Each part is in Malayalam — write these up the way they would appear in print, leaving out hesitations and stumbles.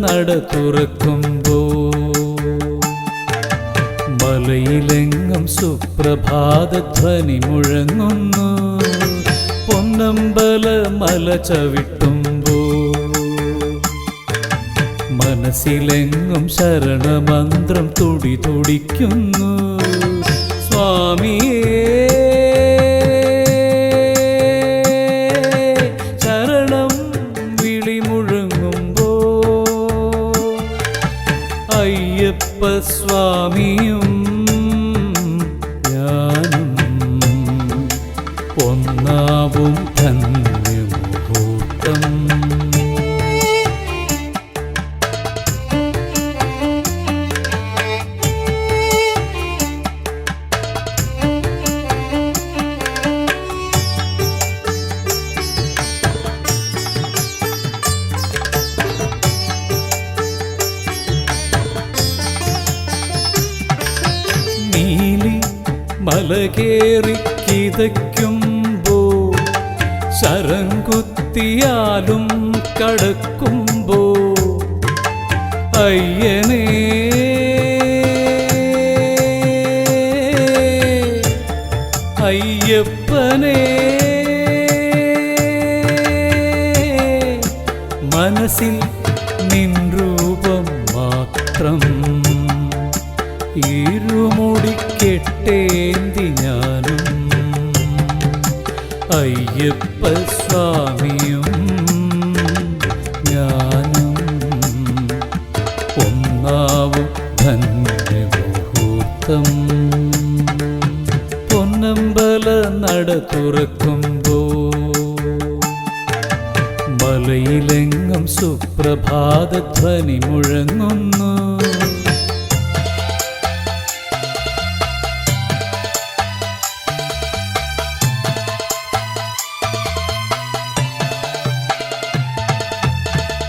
നട തുറക്കുമ്പോ മലയിലെങ്ങും സുപ്രഭാതധ്വനി മുഴങ്ങുന്നു. പൊന്നമ്പല മല ചവിട്ടുമ്പോ മനസ്സിലെങ്ങും ശരണമന്ത്രം തുടി തുടിക്കുന്നു. സ്വാമിയേ ശരണം വിളി മുഴങ്ങുമ്പോ അയ്യപ്പ സ്വാമിയും ഞാനും ഒന്നാവും ധന്യമുഹൂർത്തം. നീലി മലകേറി കിതയ്ക്കുമ്പോ ശരംകുത്തിയാലും കടക്കുമ്പോ അയ്യനേ അയ്യപ്പനേ മനസ്സിൽ നിൻ രൂപം മാത്രം ഇരുമുടിക്കെട്ടേന്തി ഞാനും അയ്യപ്പ സ്വാമിയും ഞാനും ഒന്നാവും ധന്യമുഹൂർത്തം. പൊന്നമ്പല നട തുറക്കുമ്പോ മലയിലെങ്ങും സുപ്രഭാതധ്വനി മുഴങ്ങുന്നു.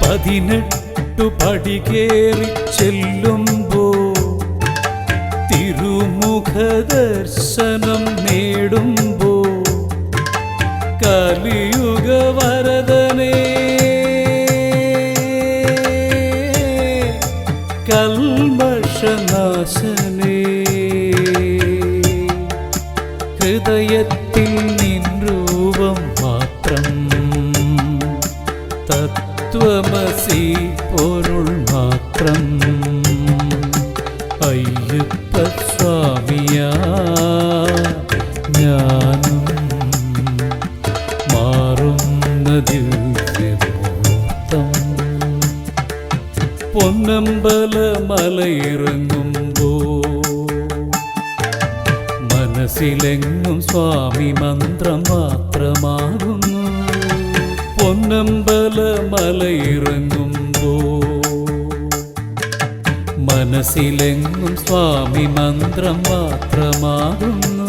പതിനെട്ടു പടി കേറി ചെല്ലുമ്പോ തിരുമുഖ ദർശനം നേടുമ്പോ കലിയുഗ വരദനേ കൽമഷനാശനേ ഹൃദയത്തിൽ നിൻ രൂപം മാത്രം തത്വമസി പൊരുൾ മാത്രം അയ്യപ്പ സ്വാമിയാ ഞാനും മാറുന്ന ദിവ്യമുഹൂർത്തം. പൊന്നമ്പല മലയിറങ്ങുമ്പോ മനസ്സിലെങ്ങും സ്വാമി മന്ത്രം മാത്രമാകുന്നു. പൊന്നമ്പല മലയിറങ്ങുമ്പോ മനസ്സിലെങ്ങും സ്വാമി മന്ത്രം മാത്രമാകുന്നു.